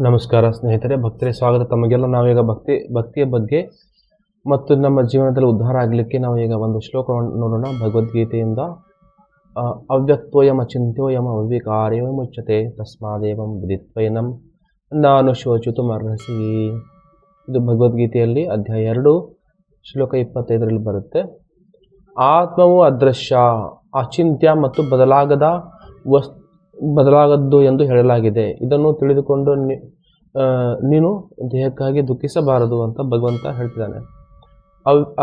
ನಮಸ್ಕಾರ ಸ್ನೇಹಿತರೆ, ಭಕ್ತರೇ ಸ್ವಾಗತ. ತಮಗೆಲ್ಲ ನಾವೀಗ ಭಕ್ತಿಯ ಬಗ್ಗೆ ಮತ್ತು ನಮ್ಮ ಜೀವನದಲ್ಲಿ ಉದ್ಧಾರ ಆಗಲಿಕ್ಕೆ ನಾವು ಈಗ ಒಂದು ಶ್ಲೋಕವನ್ನು ನೋಡೋಣ. ಭಗವದ್ಗೀತೆಯಿಂದ ಅವ್ಯಕ್ತೋಯಂ ಅಚಿಂತ್ಯೋಯಂ ಅವ್ಯಕಾರ್ಯೋ ಮುಚ್ಯತೆ ತಸ್ಮಾದೇವಂ ವಿದಿತ್ವೈನಂ ನಾನು ಶೋಚಿತುಮರ್ಹಸಿ. ಇದು ಭಗವದ್ಗೀತೆಯಲ್ಲಿ ಅಧ್ಯಾಯ 2 ಶ್ಲೋಕ 25ರಲ್ಲಿ ಬರುತ್ತೆ. ಆತ್ಮವು ಅದೃಶ್ಯ, ಅಚಿಂತ್ಯ ಮತ್ತು ಬದಲಾಗದ್ದು ಎಂದು ಹೇಳಲಾಗಿದೆ. ಇದನ್ನು ತಿಳಿದುಕೊಂಡು ನೀನು ದೇಹಕ್ಕಾಗಿ ದುಃಖಿಸಬಾರದು ಅಂತ ಭಗವಂತ ಹೇಳ್ತಿದ್ದಾನೆ.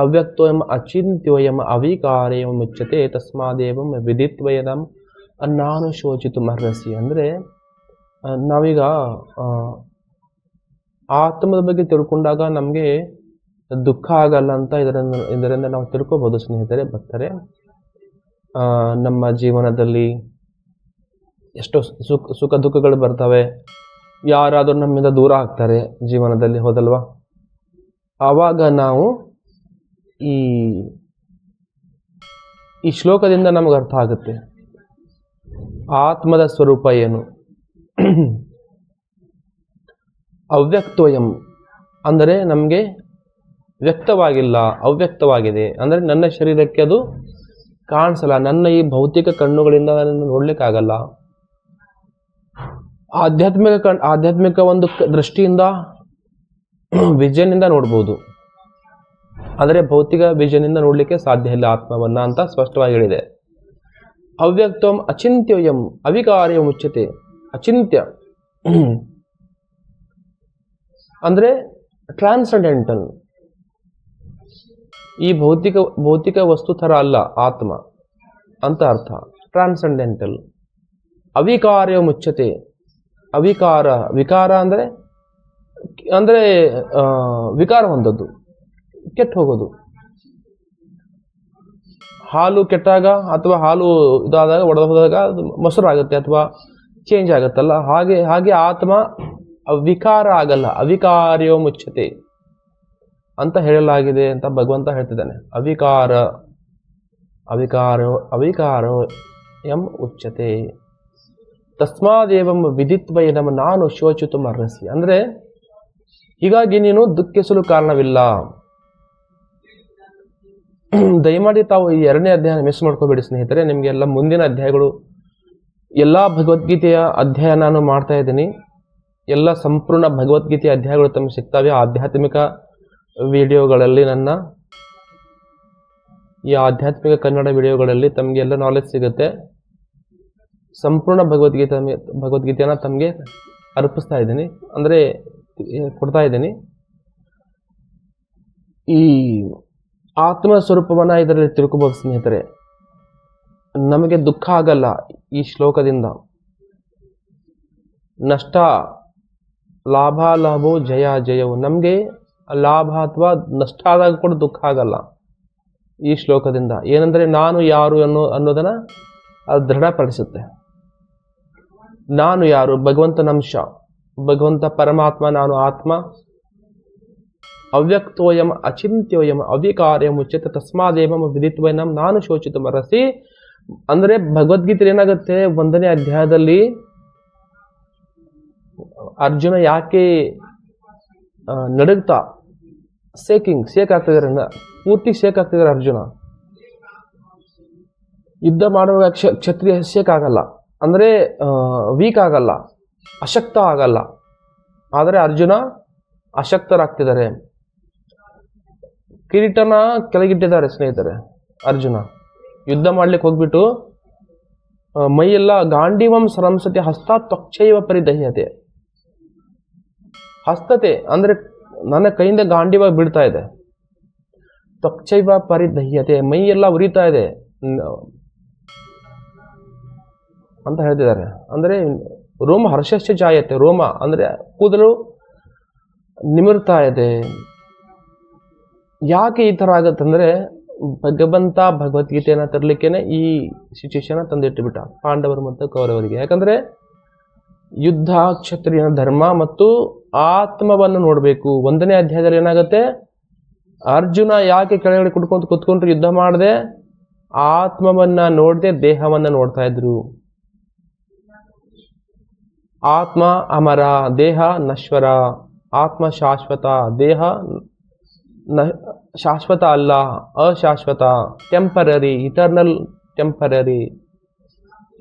ಅವ್ಯಕ್ತೋಯಂ ಅಚಿಂತ್ಯೋಯಂ ಅವಿಕಾರ್ಯಂ ಮುಚ್ಯತೆ ತಸ್ಮಾದೇವಂ ವಿದಿತ್ವಯಂ ನಾನು ಶೋಚಿತುಮರ್ಹಸಿ. ಅಂದರೆ ನಾವೀಗ ಆತ್ಮದ ಬಗ್ಗೆ ತಿಳ್ಕೊಂಡಾಗ ನಮಗೆ ದುಃಖ ಆಗಲ್ಲ ಅಂತ ಇದರಿಂದ ನಾವು ತಿಳ್ಕೊಬೋದು. ಸ್ನೇಹಿತರೆ, ಭಕ್ತರೇ, ನಮ್ಮ ಜೀವನದಲ್ಲಿ ಎಷ್ಟೋ ಸುಖ ದುಃಖಗಳು ಬರ್ತವೆ. ಯಾರಾದರೂ ನಮ್ಮಿಂದ ದೂರ ಆಗ್ತಾರೆ ಜೀವನದಲ್ಲಿ, ಹೋದಲ್ವಾ? ಆವಾಗ ನಾವು ಈ ಶ್ಲೋಕದಿಂದ ನಮಗೆ ಅರ್ಥ ಆಗುತ್ತೆ ಆತ್ಮದ ಸ್ವರೂಪ ಏನು. ಅವ್ಯಕ್ತೋಯಂ ಅಂದರೆ ನಮಗೆ ವ್ಯಕ್ತವಾಗಿಲ್ಲ, ಅವ್ಯಕ್ತವಾಗಿದೆ. ಅಂದರೆ ನನ್ನ ಶರೀರಕ್ಕೆ ಅದು ಕಾಣಿಸಲ್ಲ, ನನ್ನ ಈ ಭೌತಿಕ ಕಣ್ಣುಗಳಿಂದ ಅದನ್ನು ನೋಡ್ಲಿಕ್ಕಾಗಲ್ಲ. ಆಧ್ಯಾತ್ಮಿಕ ಒಂದು ದೃಷ್ಟಿಯಿಂದ ವಿಷನ್ನಿಂದ ನೋಡ್ಬೋದು, ಆದರೆ ಭೌತಿಕ ವಿಷನ್ನಿಂದ ನೋಡ್ಲಿಕ್ಕೆ ಸಾಧ್ಯ ಇಲ್ಲ ಆತ್ಮವನ್ನ ಅಂತ ಸ್ಪಷ್ಟವಾಗಿ ಹೇಳಿದೆ. ಅವ್ಯಕ್ತಂ ಅಚಿಂತ್ಯೋಯಂ ಅವಿಕಾರ್ಯ ಮುಚ್ಯತೆ. ಅಚಿಂತ್ಯ ಅಂದ್ರೆ ಟ್ರಾನ್ಸೆಂಡೆಂಟಲ್, ಈ ಭೌತಿಕ ವಸ್ತು ಥರ ಅಲ್ಲ ಆತ್ಮ ಅಂತ ಅರ್ಥ. ಟ್ರಾನ್ಸೆಂಡೆಂಟಲ್. ಅವಿಕಾರ್ಯ ಮುಚ್ಯತೆ. ವಿಕಾರ ಅಂದ್ರೆ ವಿಕಾರ ಹೊಂದದ್ದು, ಕೆಟ್ಟು ಹೋಗೋದು. ಹಾಲು ಕೆಟ್ಟಾಗ ಅಥವಾ ಹಾಲು ಇದಾದಾಗ, ಒಡೆದು ಹೋದಾಗ ಅದು ಮೊಸರು ಆಗುತ್ತೆ ಅಥವಾ ಚೇಂಜ್ ಆಗುತ್ತಲ್ಲ, ಹಾಗೆ ಆತ್ಮ ವಿಕಾರ ಆಗಲ್ಲ. ಅವಿಕಾರ್ಯೋ ಮುಚ್ಯತೆ ಅಂತ ಹೇಳಲಾಗಿದೆ ಅಂತ ಭಗವಂತ ಹೇಳ್ತಿದ್ದಾನೆ. ಅವಿಕಾರೋ ಎಂ ಉಚ್ಯತೆ ತಸ್ಮಾದೇವಂ ವಿದಿತ್ವೈನಂ ನಾನು ಶೋಚಿತುಮರ್ಹಸಿ. ಅಂದ್ರೆ ಹೀಗಾಗಿ ನೀನು ದುಃಖಿಸಲು ಕಾರಣವಿಲ್ಲ. ದಯಮಾಡಿ ತಾವು ಈ 2ನೇ ಅಧ್ಯಾಯ ಮಿಸ್ ಮಾಡ್ಕೋಬೇಡಿ ಸ್ನೇಹಿತರೆ. ನಿಮಗೆಲ್ಲ ಮುಂದಿನ ಅಧ್ಯಾಯಗಳು, ಎಲ್ಲ ಭಗವದ್ಗೀತೆಯ ಅಧ್ಯಾಯ ನಾನು ಮಾಡ್ತಾ ಇದ್ದೀನಿ. ಎಲ್ಲ ಸಂಪೂರ್ಣ ಭಗವದ್ಗೀತೆಯ ಅಧ್ಯಾಯಗಳು ತಮಗೆ ಸಿಗ್ತವೆ ಆಧ್ಯಾತ್ಮಿಕ ವಿಡಿಯೋಗಳಲ್ಲಿ. ನನ್ನ ಈ ಆಧ್ಯಾತ್ಮಿಕ ಕನ್ನಡ ವಿಡಿಯೋಗಳಲ್ಲಿ ತಮಗೆ ಎಲ್ಲ ನಾಲೆಜ್ ಸಿಗುತ್ತೆ. ಸಂಪೂರ್ಣ ಭಗವದ್ಗೀತೆಯನ್ನು ತಮಗೆ ಅರ್ಪಿಸ್ತಾ ಇದ್ದೀನಿ, ಅಂದರೆ ಕೊಡ್ತಾ ಇದ್ದೀನಿ. ಈ ಆತ್ಮ ಸ್ವರೂಪವನ್ನ ಇದರಲ್ಲಿ ತಿಳ್ಕೊಬೋದು ಸ್ನೇಹಿತರೆ. ನಮಗೆ ದುಃಖ ಆಗಲ್ಲ ಈ ಶ್ಲೋಕದಿಂದ. ನಷ್ಟ, ಲಾಭವು ಜಯವು. ನಮಗೆ ಲಾಭ ಅಥವಾ ನಷ್ಟ ಆದಾಗ ಕೂಡ ದುಃಖ ಆಗಲ್ಲ ಈ ಶ್ಲೋಕದಿಂದ. ಏನಂದ್ರೆ ನಾನು ಯಾರು ಅನ್ನೋದನ್ನ ಅದು ದೃಢಪಡಿಸುತ್ತೆ. ನಾನು ಯಾರು? ಭಗವಂತನ ಅಂಶ, ಭಗವಂತ ಪರಮಾತ್ಮ, ನಾನು ಆತ್ಮ. ಅವ್ಯಕ್ತೋಯಂ ಅಚಿಂತ್ಯೋಯಂ ಅವಿಕಾರ್ಯ ಮುಚ್ಯತೆ ತಸ್ಮಾದೇವಂ ವಿದಿತ್ವೈನಂ ನಾನು ಶೋಚಿತುಮರ್ಹಸಿ. ಅಂದ್ರೆ ಭಗವದ್ಗೀತೆ ಏನಾಗುತ್ತೆ, 1ನೇ ಅಧ್ಯಾಯದಲ್ಲಿ ಅರ್ಜುನ ಯಾಕೆ ನಡುಗ್ತಾ ಶೇಕ್ ಆಗ್ತಿದ್ದಾರೆ, ಪೂರ್ತಿ ಶೇಕ್ ಆಗ್ತಿದ್ದಾರೆ ಅರ್ಜುನ. ಯುದ್ಧ ಮಾಡುವಾಗ ಕ್ಷತ್ರಿಯ ಶೇಕ್ ಆಗಲ್ಲ, ಅಂದ್ರೆ ವೀಕ್ ಆಗಲ್ಲ, ಅಶಕ್ತ ಆಗಲ್ಲ. ಆದರೆ ಅರ್ಜುನ ಅಶಕ್ತರಾಗ್ತಿದ್ದಾರೆ. ಕಿರೀಟನ ಕೆಳಗಿಟ್ಟಿದ್ದಾರೆ ಸ್ನೇಹಿತರೆ. ಅರ್ಜುನ ಯುದ್ಧ ಮಾಡ್ಲಿಕ್ಕೆ ಹೋಗ್ಬಿಟ್ಟು ಮೈಯೆಲ್ಲ ಗಾಂಡೀವಂ ಸರಂಸತೆ ಹಸ್ತ ತ್ವಕ್ಷೈವ ಪರಿದಹ್ಯತೆ. ಹಸ್ತತೆ ಅಂದ್ರೆ ನನ್ನ ಕೈಯಿಂದ ಗಾಂಡೀವ ಬೀಳ್ತಾ ಇದೆ. ತ್ವಕ್ಷೈವ ಪರಿದಹ್ಯತೆ, ಮೈಯೆಲ್ಲ ಉರಿತಾ ಇದೆ ಅಂತ ಹೇಳ್ತಿದ್ದಾರೆ. ಅಂದ್ರೆ ರೋಮ ಹರ್ಷಶ್ಚ ಜಾಯತೆ. ರೋಮ ಅಂದ್ರೆ ಕೂದಲು ನಿಮಿರ್ತಾ ಇದೆ. ಯಾಕೆ ಈ ತರ ಆಗತ್ತಂದ್ರೆ ಭಗವಂತ ಭಗವದ್ಗೀತೆಯನ್ನ ತರಲಿಕ್ಕೇನೆ ಈ ಸಿಚುವೇಶನ್ ತಂದಿಟ್ಟುಬಿಟ್ಟ ಪಾಂಡವರು ಮತ್ತು ಕೌರವರಿಗೆ. ಯಾಕಂದ್ರೆ ಯುದ್ಧ ಕ್ಷತ್ರಿಯನ ಧರ್ಮ ಮತ್ತು ಆತ್ಮವನ್ನು ನೋಡ್ಬೇಕು. 1ನೇ ಅಧ್ಯಾಯದಲ್ಲಿ ಏನಾಗುತ್ತೆ, ಅರ್ಜುನ ಯಾಕೆ ಕೆಳಗಡೆ ಕುತ್ಕೊಂಡ್ರು ಯುದ್ಧ ಮಾಡದೆ, ಆತ್ಮವನ್ನ ನೋಡದೆ ದೇಹವನ್ನ ನೋಡ್ತಾ ಇದ್ರು. ಆತ್ಮ ಅಮರ, ದೇಹ ನಶ್ವರ. ಆತ್ಮ ಶಾಶ್ವತ, ದೇಹ ಶಾಶ್ವತ ಅಲ್ಲ, ಅಶಾಶ್ವತ. Temporary, eternal, temporary.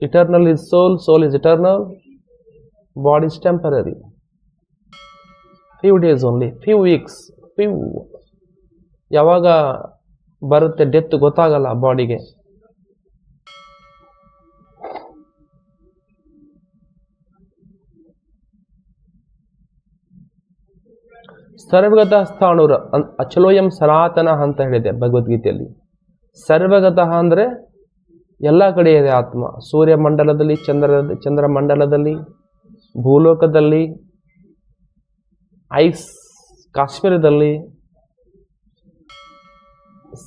Eternal is soul, soul is eternal, body is temporary. Few days only, few weeks, few. ಯಾವಾಗ ಬರುತ್ತೆ ಡೆತ್ ಗೊತ್ತಾಗಲ್ಲ ಬಾಡಿಗೆ. ಸರ್ವಗತ ಸ್ಥಾಣುರ ಅಚಲೋಯಂ ಸನಾತನ ಅಂತ ಹೇಳಿದೆ ಭಗವದ್ಗೀತೆಯಲ್ಲಿ. ಸರ್ವಗತಃ ಅಂದರೆ ಎಲ್ಲ ಕಡೆ ಇದೆ ಆತ್ಮ. ಸೂರ್ಯಮಂಡಲದಲ್ಲಿ, ಚಂದ್ರಮಂಡಲದಲ್ಲಿ, ಭೂಲೋಕದಲ್ಲಿ, ಐಸ್ ಕಾಶ್ಮೀರದಲ್ಲಿ,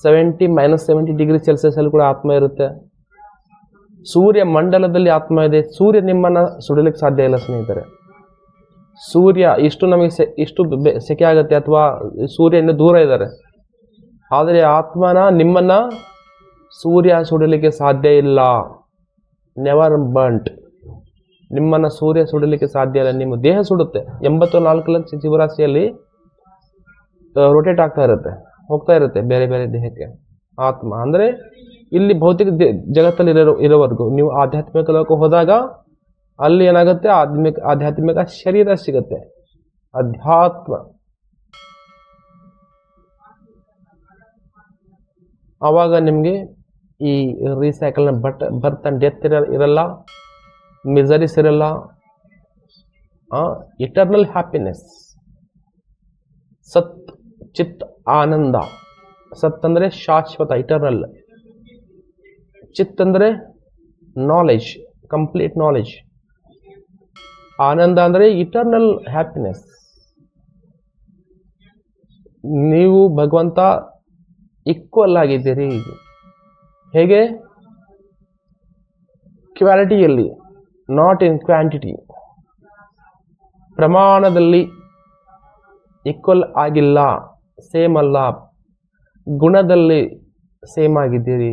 70 ಡಿಗ್ರಿ ಸೆಲ್ಸಿಯಸ್ ಅಲ್ಲಿ ಕೂಡ ಆತ್ಮ ಇರುತ್ತೆ. ಸೂರ್ಯ ಮಂಡಲದಲ್ಲಿ ಆತ್ಮ ಇದೆ. ಸೂರ್ಯ ನಿಮ್ಮನ್ನ ಸುಡಲಿಕ್ಕೆ ಸಾಧ್ಯ ಇಲ್ಲ ಸ್ನೇಹಿತರೆ. ಸೂರ್ಯ ಇಷ್ಟು ನಮಗೆ ಇಷ್ಟು ಸೆಕೆ ಆಗುತ್ತೆ, ಅಥವಾ ಸೂರ್ಯ ಇನ್ನೂ ದೂರ ಇದ್ದಾರೆ. ಆದರೆ ಆತ್ಮನ ನಿಮ್ಮನ್ನ ಸೂರ್ಯ ಸುಡಲಿಕ್ಕೆ ಸಾಧ್ಯ ಇಲ್ಲ. Never burnt. ನಿಮ್ಮನ್ನ ಸೂರ್ಯ ಸುಡಲಿಕ್ಕೆ ಸಾಧ್ಯ ಇಲ್ಲ. ನಿಮ್ಮ ದೇಹ ಸುಡುತ್ತೆ. 84 ಲಕ್ಷ ಜೀವರಾಶಿಯಲ್ಲಿ ರೊಟೇಟ್ ಆಗ್ತಾ ಇರುತ್ತೆ, ಹೋಗ್ತಾ ಇರುತ್ತೆ ಬೇರೆ ಬೇರೆ ದೇಹಕ್ಕೆ ಆತ್ಮ. ಅಂದರೆ ಇಲ್ಲಿ ಭೌತಿಕ ಜಗತ್ತಲ್ಲಿ ಇರೋವರೆಗೂ. ನೀವು ಆಧ್ಯಾತ್ಮಿಕ ಲೋಕ ಹೋದಾಗ ಅಲ್ಲಿ ಏನಾಗುತ್ತೆ, ಆಧ್ಯಾತ್ಮಿಕ ಶರೀರ ಸಿಗುತ್ತೆ, ಅಧ್ಯಾತ್ಮ. ಆವಾಗ ನಿಮಗೆ ಈ ರೀಸೈಕಲ್ನ ಬರ್ತ್ ಅಂಡ್ ಡೆತ್ ಇರಲ್ಲ, ಮಿಸರೀಸ್ ಇರಲ್ಲ, ಇಟರ್ನಲ್ ಹ್ಯಾಪಿನೆಸ್. ಸತ್ ಚಿತ್ ಆನಂದ. ಸತ್ ಅಂದರೆ ಶಾಶ್ವತ, ಇಟರ್ನಲ್. ಚಿತ್ ಅಂದರೆ ನಾಲೆಜ್, ಕಂಪ್ಲೀಟ್ ನಾಲೆಜ್. ಆನಂದ ಅಂದರೆ ಇಟರ್ನಲ್ ಹ್ಯಾಪಿನೆಸ್. ನೀವು ಭಗವಂತ ಈಕ್ವಲ್ ಆಗಿದ್ದೀರಿ. ಹೇಗೆ? ಕ್ವಾಲಿಟಿಯಲ್ಲಿ, ನಾಟ್ ಇನ್ ಕ್ವಾಂಟಿಟಿ. ಪ್ರಮಾಣದಲ್ಲಿ ಈಕ್ವಲ್ ಆಗಿಲ್ಲ, ಸೇಮ್ ಅಲ್ಲ. ಗುಣದಲ್ಲಿ ಸೇಮ್ ಆಗಿದ್ದೀರಿ.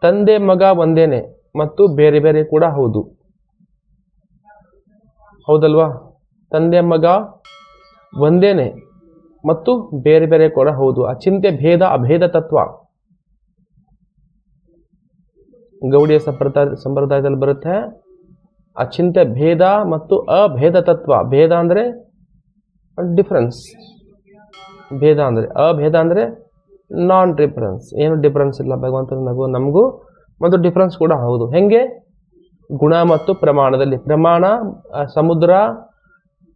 ತಂದೆ ಮಗ ಒಂದೇನೆ ಮತ್ತು ಬೇರೆ ಬೇರೆ ಕೂಡ ಹೌದು. ಹೌದಲ್ವಾ? ತಂದೆ ಮಗ ಒಂದೇನೆ ಮತ್ತು ಬೇರೆ ಬೇರೆ ಕೂಡ ಹೌದು. ಅಚಿಂತ್ಯ ಭೇದ ಅಭೇದ ತತ್ವ ಗೌಡಿಯ ಸಂಪ್ರದಾಯದಲ್ಲಿ ಬರುತ್ತೆ. ಅಚಿಂತ್ಯ ಭೇದ ಮತ್ತು ಅಭೇದ ತತ್ವ. ಭೇದ ಅಂದ್ರೆ ಡಿಫರೆನ್ಸ್, ಭೇದ ಅಂದ್ರೆ ಅಭೇದ ಅಂದ್ರೆ ನಾನ್ ಡಿಫರೆನ್ಸ್. ಏನು ಡಿಫರೆನ್ಸ್ ಇಲ್ಲ ಭಗವಂತನಿಗೂ ನಮಗೂ, ಮತ್ತು ಡಿಫರೆನ್ಸ್ ಕೂಡ ಹೌದು. ಹೆಂಗೆ? ಗುಣ ಮತ್ತು ಪ್ರಮಾಣದಲ್ಲಿ. ಪ್ರಮಾಣ ಸಮುದ್ರ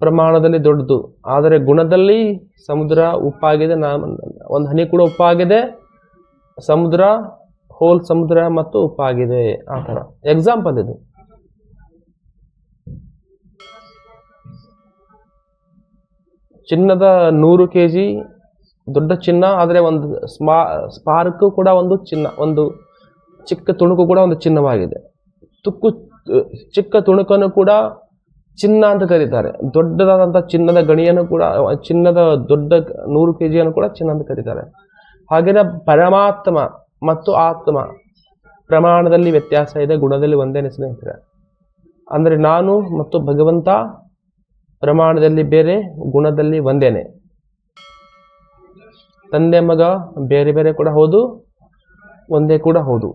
ಪ್ರಮಾಣದಲ್ಲಿ ದೊಡ್ಡದು, ಆದರೆ ಗುಣದಲ್ಲಿ ಸಮುದ್ರ ಉಪ್ಪಾಗಿದೆ. ಒಂದು ಹನಿ ಕೂಡ ಉಪ್ಪಾಗಿದೆ, ಸಮುದ್ರ ಹೋಲ್ ಸಮುದ್ರ ಮತ್ತು ಉಪ್ಪಾಗಿದೆ. ಆ ಥರ ಎಕ್ಸಾಂಪಲ್ ಇದು. ಚಿನ್ನದ 100 kg ದೊಡ್ಡ ಚಿನ್ನ, ಆದರೆ ಒಂದು ಸ್ಪಾರ್ಕ್ ಕೂಡ ಒಂದು ಚಿನ್ನ, ಒಂದು ಚಿಕ್ಕ ತುಣುಕು ಕೂಡ ಒಂದು ಚಿನ್ನವಾಗಿದೆ. ಚಿಕ್ಕ ತುಣುಕನ್ನು ಕೂಡ ಚಿನ್ನ ಅಂತ ಕರೀತಾರೆ. ದೊಡ್ಡದಾದಂಥ ಚಿನ್ನದ ಗಣಿಯನ್ನು ಕೂಡ, ಚಿನ್ನದ ದೊಡ್ಡ 100 kg ಕೂಡ ಚಿನ್ನ ಅಂತ ಕರೀತಾರೆ. ಹಾಗೆಯೇ ಪರಮಾತ್ಮ ಮತ್ತು ಆತ್ಮ ಪ್ರಮಾಣದಲ್ಲಿ ವ್ಯತ್ಯಾಸ ಇದೆ, ಗುಣದಲ್ಲಿ ಒಂದೇನೆ ಸ್ನೇಹಿತರೆ. ಅಂದರೆ ನಾನು ಮತ್ತು ಭಗವಂತ ಪ್ರಮಾಣದಲ್ಲಿ ಬೇರೆ, ಗುಣದಲ್ಲಿ ಒಂದೇನೆ. ತಂದೆ ಮಗ ಬೇರೆ ಬೇರೆ ಕೂಡ ಹೌದು, ಒಂದೇ ಕೂಡ ಹೌದು.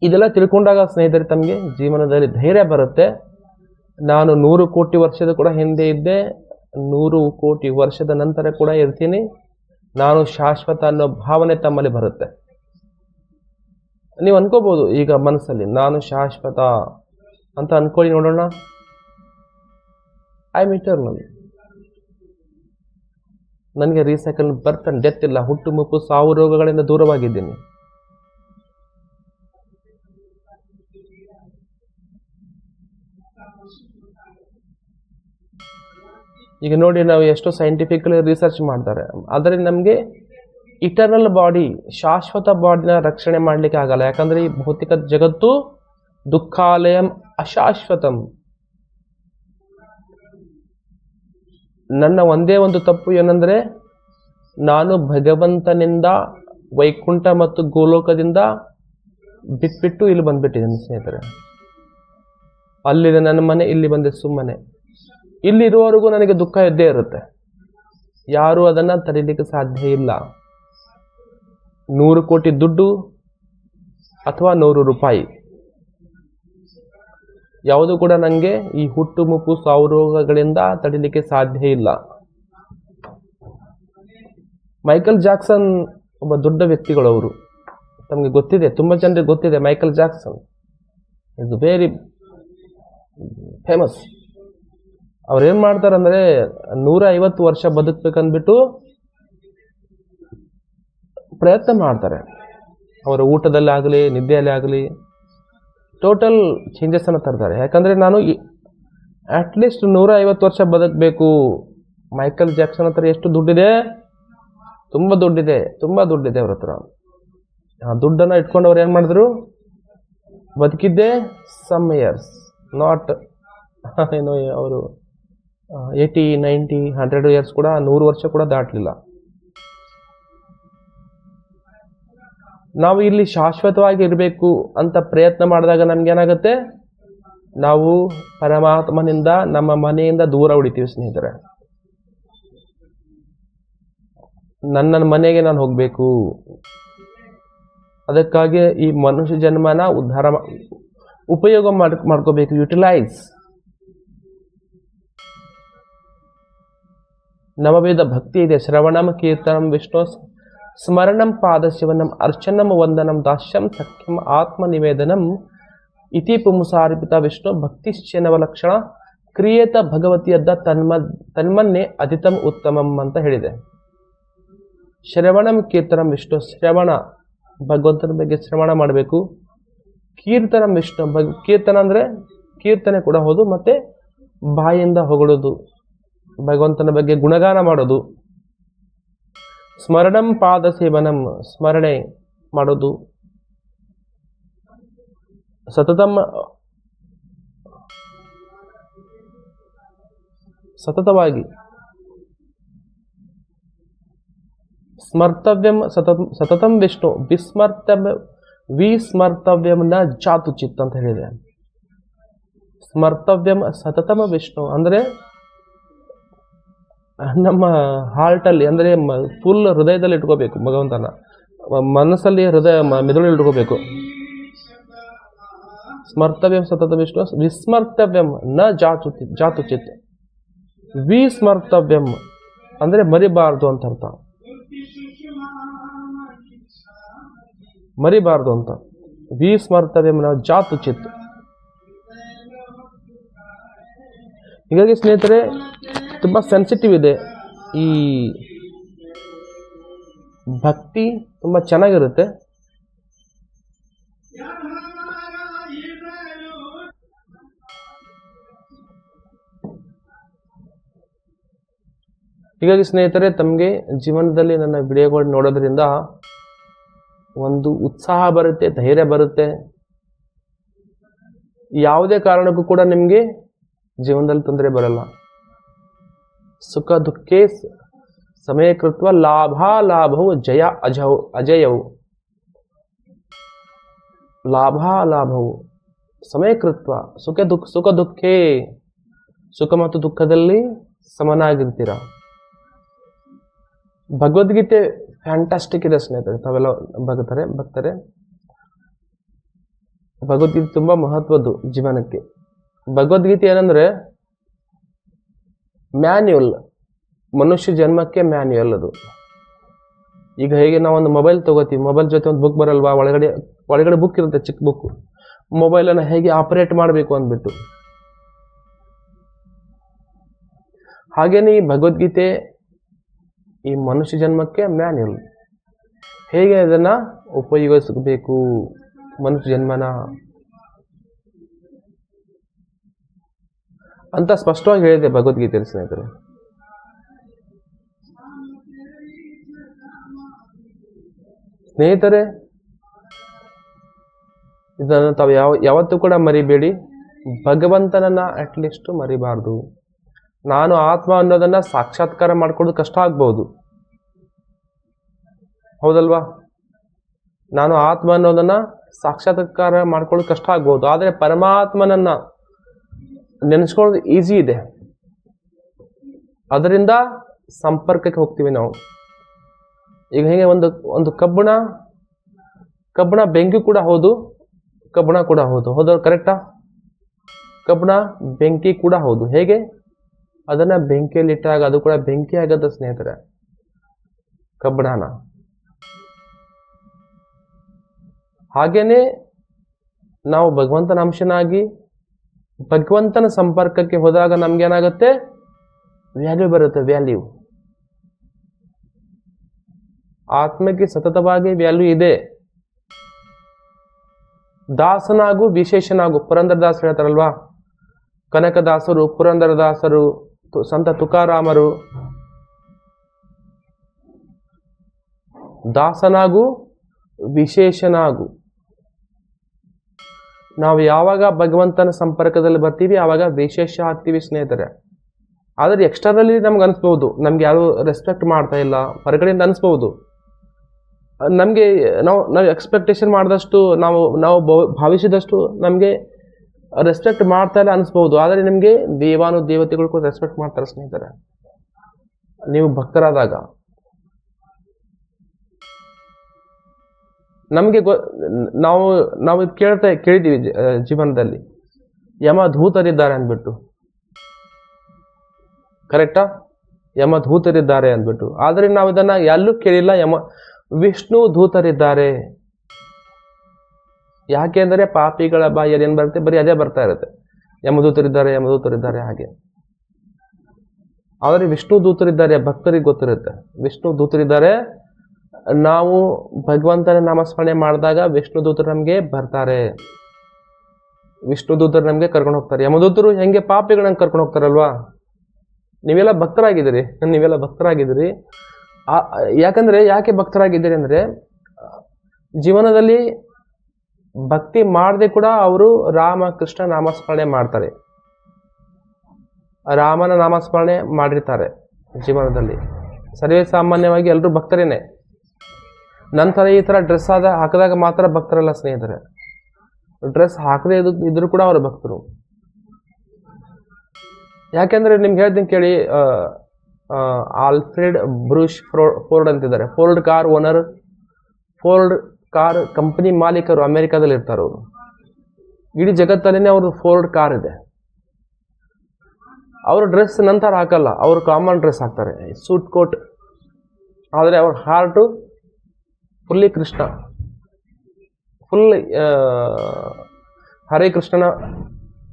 ಇದೆಲ್ಲ ತಿಳ್ಕೊಂಡಾಗ ಸ್ನೇಹಿತರೆ ತಮಗೆ ಜೀವನದಲ್ಲಿ ಧೈರ್ಯ ಬರುತ್ತೆ. ನಾನು 100 ಕೋಟಿ ವರ್ಷದ ಕೂಡ ಹಿಂದೆ ಇದ್ದೆ, 100 ಕೋಟಿ ವರ್ಷದ ನಂತರ ಕೂಡ ಇರ್ತೀನಿ. ನಾನು ಶಾಶ್ವತ ಅನ್ನೋ ಭಾವನೆ ತಮ್ಮಲ್ಲಿ ಬರುತ್ತೆ. ನೀವು ಅನ್ಕೋಬಹುದು ಈಗ ಮನಸ್ಸಲ್ಲಿ, ನಾನು ಶಾಶ್ವತ ಅಂತ ಅನ್ಕೊಳ್ಳಿ ನೋಡೋಣ. I am eternal. ನನಗೆ ರೀಸೈಕಲ್ ಬರ್ತ್ ಅಂಡ್ ಡೆತ್ ಇಲ್ಲ. ಹುಟ್ಟು ಮುಪ್ಪು ಸಾವು ರೋಗಗಳಿಂದ ದೂರವಾಗಿದ್ದೀನಿ. ಈಗ ನೋಡಿ, ನಾವು ಎಷ್ಟೋ ಸೈಂಟಿಫಿಕಲಿ ರಿಸರ್ಚ್ ಮಾಡ್ತಾರೆ, ಆದರೆ ನಮಗೆ ಇಟರ್ನಲ್ ಬಾಡಿ, ಶಾಶ್ವತ ಬಾಡಿನ ರಕ್ಷಣೆ ಮಾಡಲಿಕ್ಕೆ ಆಗಲ್ಲ. ಯಾಕಂದ್ರೆ ಈ ಭೌತಿಕ ಜಗತ್ತು ದುಃಖಾಲಯಂ ಅಶಾಶ್ವತಂ. ನನ್ನ ಒಂದೇ ಒಂದು ತಪ್ಪು ಏನಂದ್ರೆ, ನಾನು ಭಗವಂತನಿಂದ, ವೈಕುಂಠ ಮತ್ತು ಗೋಲೋಕದಿಂದ ಬಿಟ್ಬಿಟ್ಟು ಇಲ್ಲಿ ಬಂದ್ಬಿಟ್ಟಿದ್ದೀನಿ ಸ್ನೇಹಿತರೆ. ಅಲ್ಲಿದೆ ನನ್ನ ಮನೆ, ಇಲ್ಲಿ ಬಂದೆ ಸುಮ್ಮನೆ. ಇಲ್ಲಿರುವವರೆಗೂ ನನಗೆ ದುಃಖ ಇದ್ದೇ ಇರುತ್ತೆ. ಯಾರು ಅದನ್ನು ತಡೀಲಿಕ್ಕೆ ಸಾಧ್ಯ ಇಲ್ಲ. 100 ಕೋಟಿ ದುಡ್ಡು ಅಥವಾ 100 ರೂಪಾಯಿ ಯಾವುದು ಕೂಡ ನನಗೆ ಈ ಹುಟ್ಟು ಮುಪ್ಪು ಸಾವು ರೋಗಗಳಿಂದ ತಡೀಲಿಕ್ಕೆ ಸಾಧ್ಯ ಇಲ್ಲ. ಮೈಕಲ್ ಜಾಕ್ಸನ್ ಒಬ್ಬ ದೊಡ್ಡ ವ್ಯಕ್ತಿಗಳವರು. ತಮಗೆ ಗೊತ್ತಿದೆ, ತುಂಬ ಜನರಿಗೆ ಗೊತ್ತಿದೆ. Michael Jackson is very famous. ಅವ್ರೇನು ಮಾಡ್ತಾರಂದರೆ 150 ವರ್ಷ ಬದುಕಬೇಕಂದ್ಬಿಟ್ಟು ಪ್ರಯತ್ನ ಮಾಡ್ತಾರೆ. ಅವರ ಊಟದಲ್ಲಿ ಆಗಲಿ ನಿದ್ದೆಯಲ್ಲಿ ಆಗಲಿ ಟೋಟಲ್ ಚೇಂಜಸ್ಸನ್ನು ತರ್ತಾರೆ. ಯಾಕಂದರೆ ನಾನು ಅಟ್ಲೀಸ್ಟ್ 150 ವರ್ಷ ಬದುಕಬೇಕು. ಮೈಕಲ್ ಜಾಕ್ಸನ್ ಹತ್ರ ಎಷ್ಟು ದುಡ್ಡಿದೆ? ತುಂಬ ದುಡ್ಡಿದೆ, ತುಂಬ ದುಡ್ಡಿದೆ ಅವ್ರ ಹತ್ರ. ಆ ದುಡ್ಡನ್ನು ಇಟ್ಕೊಂಡು ಅವ್ರು ಏನು ಮಾಡಿದ್ರು? ಬದುಕಿದ್ದೆ ಸಮ್ ಇಯರ್ಸ್, ನಾಟ್ ಏನು ಅವರು 80, 90, 100 ಇಯರ್ಸ್ ಕೂಡ, 100 ವರ್ಷ ಕೂಡ ದಾಟಲಿಲ್ಲ. ನಾವು ಇಲ್ಲಿ ಶಾಶ್ವತವಾಗಿ ಇರಬೇಕು ಅಂತ ಪ್ರಯತ್ನ ಮಾಡಿದಾಗ ನಮಗೇನಾಗುತ್ತೆ? ನಾವು ಪರಮಾತ್ಮನಿಂದ, ನಮ್ಮ ಮನೆಯಿಂದ ದೂರ ಉಳಿತೀವಿ ಸ್ನೇಹಿತರೆ. ನನ್ನ ಮನೆಗೆ ನಾನು ಹೋಗಬೇಕು. ಅದಕ್ಕಾಗಿ ಈ ಮನುಷ್ಯ ಜನ್ಮನ ಉಪಯೋಗ ಮಾಡ್ಕೋಬೇಕು, ಯುಟಿಲೈಸ್. ನವವೇದ ಭಕ್ತಿ ಇದೆ. ಶ್ರವಣಂ ಕೀರ್ತನಂ ವಿಷ್ಣು ಸ್ಮರಣಂ ಪಾದಶಿವನಂ ಅರ್ಚನಂ ವಂದನಂ ದಾಸ್ಯಂ ಸಖ್ಯಂ ಆತ್ಮನಿವೇದನಂ ಇತಿ ಪುಂಸಾರ್ಪಿತ ವಿಷ್ಣು ಭಕ್ತಿಶ್ಚನವಲಕ್ಷಣ ಕ್ರಿಯೇತ ಭಗವತಿಯದ್ದ ತನ್ಮನ್ನೇ ಅತಿತಂ ಉತ್ತಮಂ ಅಂತ ಹೇಳಿದೆ. ಶ್ರವಣಂ ಕೀರ್ತನಂ ವಿಷ್ಣು, ಶ್ರವಣ ಭಗವಂತನ ಬಗ್ಗೆ ಶ್ರವಣ ಮಾಡಬೇಕು. ಕೀರ್ತನಂ ವಿಷ್ಣು, ಕೀರ್ತನ ಅಂದರೆ ಕೀರ್ತನೆ ಕೂಡ ಹೌದು, ಮತ್ತು ಬಾಯಿಂದ ಹೊಗಳೋದು, ಭಗವಂತನ ಬಗ್ಗೆ ಗುಣಗಾನ ಮಾಡೋದು. ಸ್ಮರಣಂ ಪಾದ ಸೇವನಂ, ಸ್ಮರಣೆ ಮಾಡೋದು. ಸತತವಾಗಿ ಸ್ಮರ್ತವ್ಯಂ ಸತತಂ ವಿಷ್ಣು ವಿಸ್ಮರ್ತವ್ಯಂ ನ ಜಾತು ಚಿತ್ ಅಂತ ಹೇಳಿದೆ. ಸ್ಮರ್ತವ್ಯಂ ಸತತಮ ವಿಷ್ಣು ಅಂದರೆ ನಮ್ಮ ಹಾರ್ಟಲ್ಲಿ, ಅಂದರೆ ಫುಲ್ ಹೃದಯದಲ್ಲಿ ಇಟ್ಕೋಬೇಕು ಭಗವಂತನ, ಮನಸ್ಸಲ್ಲಿ ಮೆದುಳಲ್ಲಿ ಇಟ್ಕೋಬೇಕು. ಸ್ಮರ್ತವ್ಯಂ ಸತತ ವಿಷ್ಣು ವಿಸ್ಮರ್ತವ್ಯಂ ನ ಜಾತು ಚಿತ್. ವಿಸ್ಮರ್ತವ್ಯಂ ಅಂದರೆ ಮರಿಬಾರ್ದು ಅಂತ ಅರ್ಥ, ಮರಿಬಾರ್ದು ಅಂತ. ವಿಸ್ಮರ್ತವ್ಯಂ ನ ಜಾತು ಚಿತ್. ಹೀಗಾಗಿ ಸ್ನೇಹಿತರೆ ತುಂಬ ಸೆನ್ಸಿಟಿವ್ ಇದೆ. ಈ ಭಕ್ತಿ ತುಂಬ ಚೆನ್ನಾಗಿರುತ್ತೆ. ಹೀಗಾಗಿ ಸ್ನೇಹಿತರೆ, ತಮಗೆ ಜೀವನದಲ್ಲಿ ನನ್ನ ವಿಡಿಯೋಗಳು ನೋಡೋದ್ರಿಂದ ಒಂದು ಉತ್ಸಾಹ ಬರುತ್ತೆ, ಧೈರ್ಯ ಬರುತ್ತೆ. ಯಾವುದೇ ಕಾರಣಕ್ಕೂ ಕೂಡ ನಿಮಗೆ ಜೀವನದಲ್ಲಿ ತೊಂದರೆ ಬರಲ್ಲ. ಸುಖ ದುಃಖೇ ಸಮಯಕೃತ್ವ ಲಾಭವು ಅಜಯವು. ಲಾಭವು ಸಮಯಕೃತ್ವ ಸುಖ ದುಃಖೇ, ಸುಖ ಮತ್ತು ದುಃಖದಲ್ಲಿ ಸಮನಾಗಿರ್ತೀರ. ಭಗವದ್ಗೀತೆ ಫ್ಯಾಂಟಾಸ್ಟಿಕ್ ಇದೆ ಸ್ನೇಹಿತರೆ, ತಾವೆಲ್ಲ ಭಕ್ತರೆ. ಭಗವದ್ಗೀತೆ ತುಂಬ ಮಹತ್ವದ್ದು ಜೀವನಕ್ಕೆ. ಭಗವದ್ಗೀತೆ ಏನಂದ್ರೆ ಮ್ಯಾನ್ಯುಯಲ್, ಮನುಷ್ಯ ಜನ್ಮಕ್ಕೆ ಮ್ಯಾನ್ಯುಯಲ್ ಅದು. ಈಗ ಹೇಗೆ ನಾವೊಂದು ಮೊಬೈಲ್ ತಗೋತೀವಿ, ಮೊಬೈಲ್ ಜೊತೆ ಒಂದು ಬುಕ್ ಬರಲ್ವಾ, ಒಳಗಡೆ ಬುಕ್ ಇರುತ್ತೆ, ಚಿಕ್ಕ ಬುಕ್, ಮೊಬೈಲನ್ನು ಹೇಗೆ ಆಪರೇಟ್ ಮಾಡಬೇಕು ಅಂದ್ಬಿಟ್ಟು. ಹಾಗೇನೆ ಈ ಭಗವದ್ಗೀತೆ ಈ ಮನುಷ್ಯ ಜನ್ಮಕ್ಕೆ ಮ್ಯಾನ್ಯುಯಲ್, ಹೇಗೆ ಅದನ್ನು ಉಪಯೋಗಿಸಬೇಕು ಮನುಷ್ಯ ಜನ್ಮನ ಅಂತ ಸ್ಪಷ್ಟವಾಗಿ ಹೇಳಿದೆ ಭಗವದ್ಗೀತೆ ಸ್ನೇಹಿತರೆ. ಇದನ್ನು ತಾವು ಯಾವತ್ತೂ ಕೂಡ ಮರಿಬೇಡಿ. ಭಗವಂತನನ್ನ ಅಟ್ಲೀಸ್ಟ್ ಮರಿಬಾರ್ದು. ನಾನು ಆತ್ಮ ಅನ್ನೋದನ್ನ ಸಾಕ್ಷಾತ್ಕಾರ ಮಾಡ್ಕೊಳ್ಳೋದು ಕಷ್ಟ ಆಗ್ಬೋದು, ಹೌದಲ್ವಾ? ನಾನು ಆತ್ಮ ಅನ್ನೋದನ್ನ ಸಾಕ್ಷಾತ್ಕಾರ ಮಾಡ್ಕೊಳ್ಳೋದು ಕಷ್ಟ ಆಗ್ಬೋದು. ಆದರೆ ಪರಮಾತ್ಮನನ್ನ ನೆನೆಸ್ಕೊಳ್ಳೋದು ಈಸಿ ಇದೆ. ಅದರಿಂದ ಸಂಪರ್ಕಕ್ಕೆ ಹೋಗ್ತೀವಿ ನಾವು. ಈಗ ಹೇಗೆ ಒಂದು ಕಬ್ಬಣ ಬೆಂಕಿ ಕೂಡ ಹೌದು, ಕಬ್ಬಣ ಕೂಡ ಹೌದು. ಹೌದವ್ರು ಕರೆಕ್ಟಾ? ಕಬ್ಬಣ ಬೆಂಕಿ ಕೂಡ ಹೌದು. ಹೇಗೆ? ಅದನ್ನ ಬೆಂಕಿಯಲ್ಲಿ ಇಟ್ಟಾಗ ಅದು ಕೂಡ ಬೆಂಕಿ ಆಗದ ಸ್ನೇಹಿತರೆ, ಕಬ್ಬಣನ. ಹಾಗೇನೆ ನಾವು ಭಗವಂತನ ಅಂಶನಾಗಿ ಭಗವಂತನ ಸಂಪರ್ಕಕ್ಕೆ ಹೋದಾಗ ನಮ್ಗೇನಾಗುತ್ತೆ? ವ್ಯಾಲ್ಯೂ ಬರುತ್ತೆ. ವ್ಯಾಲ್ಯೂ ಆತ್ಮಕ್ಕೆ ಸತತವಾಗಿ ವ್ಯಾಲ್ಯೂ ಇದೆ. ದಾಸನಾಗು ವಿಶೇಷನಾಗು. ಪುರಂದರದಾಸರು ಹೇಳ್ತಾರಲ್ವಾ, ಕನಕದಾಸರು, ಪುರಂದರದಾಸರು, ಸಂತ ತುಕಾರಾಮರು, ದಾಸನಾಗು ವಿಶೇಷನಾಗು. ನಾವು ಯಾವಾಗ ಭಗವಂತನ ಸಂಪರ್ಕದಲ್ಲಿ ಬರ್ತೀವಿ ಆವಾಗ ವಿಶೇಷ ಆಗ್ತೀವಿ ಸ್ನೇಹಿತರೆ. ಆದರೆ ಎಕ್ಸ್ಟರ್ನಲಿ ನಮ್ಗೆ ಅನಿಸ್ಬಹುದು, ನಮ್ಗೆ ಯಾರು ರೆಸ್ಪೆಕ್ಟ್ ಮಾಡ್ತಾ ಇಲ್ಲ ಹೊರಗಡೆಯಿಂದ ಅನಿಸ್ಬಹುದು. ನಮಗೆ ನಾವು ಎಕ್ಸ್ಪೆಕ್ಟೇಷನ್ ಮಾಡಿದಷ್ಟು ನಾವು ಭಾವಿಸಿದಷ್ಟು ನಮಗೆ ರೆಸ್ಪೆಕ್ಟ್ ಮಾಡ್ತಾ ಇಲ್ಲ ಅನಿಸ್ಬಹುದು. ಆದರೆ ನಿಮಗೆ ದೇವತೆಗಳು ಕೂಡ ರೆಸ್ಪೆಕ್ಟ್ ಮಾಡ್ತಾರೆ ಸ್ನೇಹಿತರೆ, ನೀವು ಭಕ್ತರಾದಾಗ. ನಮಗೆ ನಾವು ಕೇಳಿದ್ದೀವಿ ಜೀವನದಲ್ಲಿ, ಯಮಧೂತರಿದ್ದಾರೆ ಅಂದ್ಬಿಟ್ಟು. ಕರೆಕ್ಟಾ? ಯಮಧೂತರಿದ್ದಾರೆ ಅಂದ್ಬಿಟ್ಟು. ಆದರೆ ನಾವು ಇದನ್ನ ಎಲ್ಲೂ ಕೇಳಿಲ್ಲ. ವಿಷ್ಣು ದೂತರಿದ್ದಾರೆ. ಯಾಕೆಂದರೆ ಪಾಪಿಗಳ ಬಾಯಲ್ಲಿ ಏನ್ ಬರುತ್ತೆ? ಬರೀ ಅದೇ ಬರ್ತಾ ಇರುತ್ತೆ, ಯಮದೂತರಿದ್ದಾರೆ ಹಾಗೆ. ಆದರೆ ವಿಷ್ಣು ದೂತರಿದ್ದಾರೆ, ಭಕ್ತರಿಗೆ ಗೊತ್ತಿರುತ್ತೆ ವಿಷ್ಣು ದೂತರಿದ್ದಾರೆ. ನಾವು ಭಗವಂತನ ನಾಮಸ್ಮರಣೆ ಮಾಡಿದಾಗ ವಿಷ್ಣು ದೂತರು ನಮ್ಗೆ ಬರ್ತಾರೆ, ವಿಷ್ಣು ದೂತರು ನಮ್ಗೆ ಕರ್ಕೊಂಡು ಹೋಗ್ತಾರೆ. ಯಮದೂತರು ಹೆಂಗೆ ಪಾಪಿಗಳನ್ನ ಕರ್ಕೊಂಡು ಹೋಗ್ತಾರಲ್ವಾ? ನೀವೆಲ್ಲ ಭಕ್ತರಾಗಿದ್ದೀರಿ. ಯಾಕೆ ಭಕ್ತರಾಗಿದ್ದೀರಿ ಅಂದ್ರೆ, ಜೀವನದಲ್ಲಿ ಭಕ್ತಿ ಮಾಡದೆ ಕೂಡ ಅವರು ರಾಮಕೃಷ್ಣ ನಾಮಸ್ಮರಣೆ ಮಾಡ್ತಾರೆ, ರಾಮನ ನಾಮಸ್ಮರಣೆ ಮಾಡಿರ್ತಾರೆ ಜೀವನದಲ್ಲಿ. ಸರ್ವೇ ಸಾಮಾನ್ಯವಾಗಿ ಎಲ್ಲರೂ ಭಕ್ತರೇನೆ. ನಂತರ ಈ ತರ ಡ್ರೆಸ್ ಹಾಕಿದಾಗ ಮಾತ್ರ ಭಕ್ತರಲ್ಲ ಸ್ನೇಹಿತರೆ. ಡ್ರೆಸ್ ಹಾಕದೇ ಇದ್ರು ಕೂಡ ಅವರು ಭಕ್ತರು. ಯಾಕೆಂದ್ರೆ ನಿಮ್ಗೆ ಹೇಳ್ತೀನಿ ಕೇಳಿ, ಆಲ್ಫ್ರೆಡ್ ಬ್ರೂಷ್ ಫೋರ್ಡ್ ಅಂತಿದ್ದಾರೆ. Ford car owner, Ford car company ಮಾಲೀಕರು ಅಮೆರಿಕಾದಲ್ಲಿ ಇರ್ತಾರೆ ಅವರು. ಇಡೀ ಜಗತ್ತಲ್ಲೇ ಅವ್ರದ್ದು ಫೋರ್ಡ್ ಕಾರ್ ಇದೆ. ಅವರು ಡ್ರೆಸ್ ನಂತರ ಹಾಕಲ್ಲ, ಅವರು ಕಾಮನ್ ಡ್ರೆಸ್ ಹಾಕ್ತಾರೆ, ಸೂಟ್ ಕೋಟ್. ಆದರೆ ಅವ್ರ ಹಾರ್ಟು ಫುಲ್ಲಿ ಕೃಷ್ಣ, ಫುಲ್ ಹರೇ ಕೃಷ್ಣನ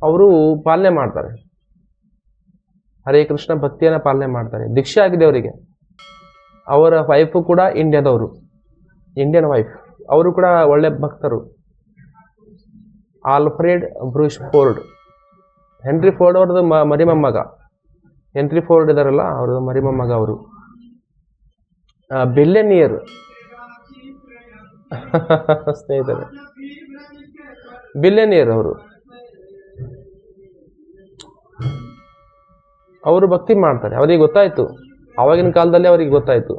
ಅವರು ಪಾಲನೆ ಮಾಡ್ತಾರೆ. ಹರೇ ಕೃಷ್ಣ ಭಕ್ತಿಯನ್ನ ಪಾಲನೆ ಮಾಡ್ತಾರೆ. ದೀಕ್ಷೆ ಆಗಿದೆ ಅವರಿಗೆ. ಅವರ ವೈಫು ಕೂಡ ಇಂಡಿಯಾದವರು, ಇಂಡಿಯನ್ ವೈಫ್. ಅವರು ಕೂಡ ಒಳ್ಳೆ ಭಕ್ತರು. ಆಲ್ಫ್ರೆಡ್ ಬ್ರೂಷ್ ಫೋರ್ಡ್, ಹೆನ್ರಿ ಫೋರ್ಡ್ ಅವ್ರದ್ದು ಮರಿಮೊಮ್ಮಗ. ಹೆನ್ರಿ ಫೋರ್ಡ್ ಇದಾರಲ್ಲ, ಅವ್ರದ್ದು ಮರಿಮೊಮ್ಮಗ ಅವರು. ಬಿಲಿಯನಿಯರ್ ಸ್ನೇಹಿತರೆ, ಬಿಲಿಯನಿಯರ್ ಅವರು ಭಕ್ತಿ ಮಾಡ್ತಾರೆ. ಅವರಿಗೆ ಗೊತ್ತಾಯ್ತು, ಆವಾಗಿನ ಕಾಲದಲ್ಲಿ ಅವರಿಗೆ ಗೊತ್ತಾಯ್ತು.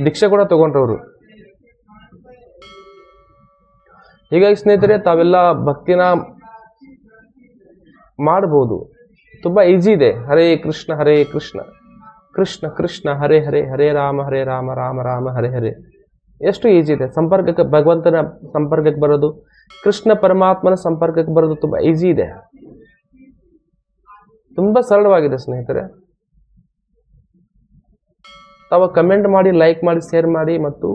ದೀಕ್ಷೆ ಕೂಡ ತಗೊಂಡ್ರವರು. ಹೀಗಾಗಿ ಸ್ನೇಹಿತರೆ, ತಾವೆಲ್ಲ ಭಕ್ತಿನ ಮಾಡಬಹುದು, ತುಂಬಾ ಈಜಿ ಇದೆ. ಹರೇ ಕೃಷ್ಣ ಕೃಷ್ಣ ಕೃಷ್ಣ ಹರೇ ಹರೇ, ಹರೇ ರಾಮ ರಾಮ ರಾಮ ಹರೇ ಹರೇ. ಎಷ್ಟು ಈಜಿ ಇದೆ ಸಂಪರ್ಕಕ್ಕೆ, ಭಗವಂತನ ಸಂಪರ್ಕಕ್ಕೆ ಬರೋದು, ಕೃಷ್ಣ ಪರಮಾತ್ಮನ ಸಂಪರ್ಕಕ್ಕೆ ಬರೋದು ತುಂಬಾ ಈಜಿ ಇದೆ, ತುಂಬಾ ಸರಳವಾಗಿದೆ ಸ್ನೇಹಿತರೆ. ತಾವು ಕಮೆಂಟ್ ಮಾಡಿ, ಲೈಕ್ ಮಾಡಿ, ಶೇರ್ ಮಾಡಿ ಮತ್ತು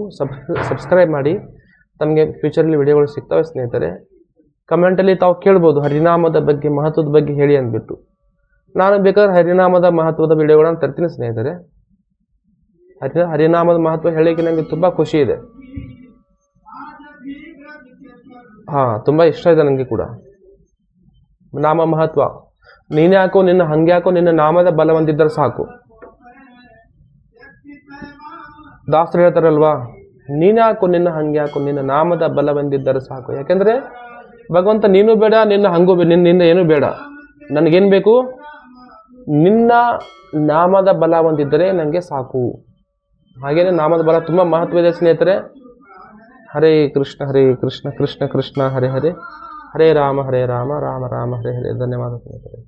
ಸಬ್ಸ್ಕ್ರೈಬ್ ಮಾಡಿ. ತಮಗೆ ಫ್ಯೂಚರಲ್ಲಿ ವಿಡಿಯೋಗಳು ಸಿಗ್ತವೆ ಸ್ನೇಹಿತರೆ. ಕಮೆಂಟಲ್ಲಿ ತಾವು ಕೇಳ್ಬೋದು ಹರಿನಾಮದ ಬಗ್ಗೆ, ಮಹತ್ವದ ಬಗ್ಗೆ ಹೇಳಿ ಅಂದ್ಬಿಟ್ಟು. ನಾನು ಬೇಕಾದ್ರೆ ಹರಿನಾಮದ ಮಹತ್ವದ ವಿಡಿಯೋಗಳನ್ನ ತರ್ತೀನಿ ಸ್ನೇಹಿತರೆ. ಹರಿನಾಮದ ಮಹತ್ವ ಹೇಳಿಕೆ ನನಗೆ ತುಂಬಾ ಖುಷಿ ಇದೆ. ತುಂಬಾ ಇಷ್ಟ ಇದೆ ನನಗೆ ಕೂಡ ನಾಮ ಮಹತ್ವ. ನೀನ್ಯಾಕೋ ನಿನ್ನ ಹಂಗ್ಯಾಕೋ ನಿನ್ನ ನಾಮದ ಬಲ ಹೊಂದಿದ್ದರೆ ಸಾಕು. ದಾಸರು ಹೇಳ್ತಾರಲ್ವಾ, ನೀನ್ಯಾಕೋ ನಿನ್ನ ಹಂಗ್ಯಾಕೋ ನಿನ್ನ ನಾಮದ ಬಲ ಹೊಂದಿದ್ದರೆ ಸಾಕು. ಯಾಕೆಂದ್ರೆ ಭಗವಂತ ನೀನು ಬೇಡ, ನಿನ್ನ ಹಂಗೂ ನಿನ್ನ ಏನು ಬೇಡ, ನನಗೇನು ಬೇಕು? ನಿನ್ನ ನಾಮದ ಬಲ ಹೊಂದಿದ್ದರೆ ನನಗೆ ಸಾಕು. ಹಾಗೇನೆ ನಾಮದ ಬಲ ತುಂಬಾ ಮಹತ್ವ ಇದೆ ಸ್ನೇಹಿತರೆ. ಹರೇ ಕೃಷ್ಣ ಕೃಷ್ಣ ಕೃಷ್ಣ ಹರೇ ಹರೇ, ಹರೇ ರಾಮ ರಾಮ ರಾಮ ಹರೇ ಹರೇ. ಧನ್ಯವಾದ ಸ್ನೇಹಿತರೆ.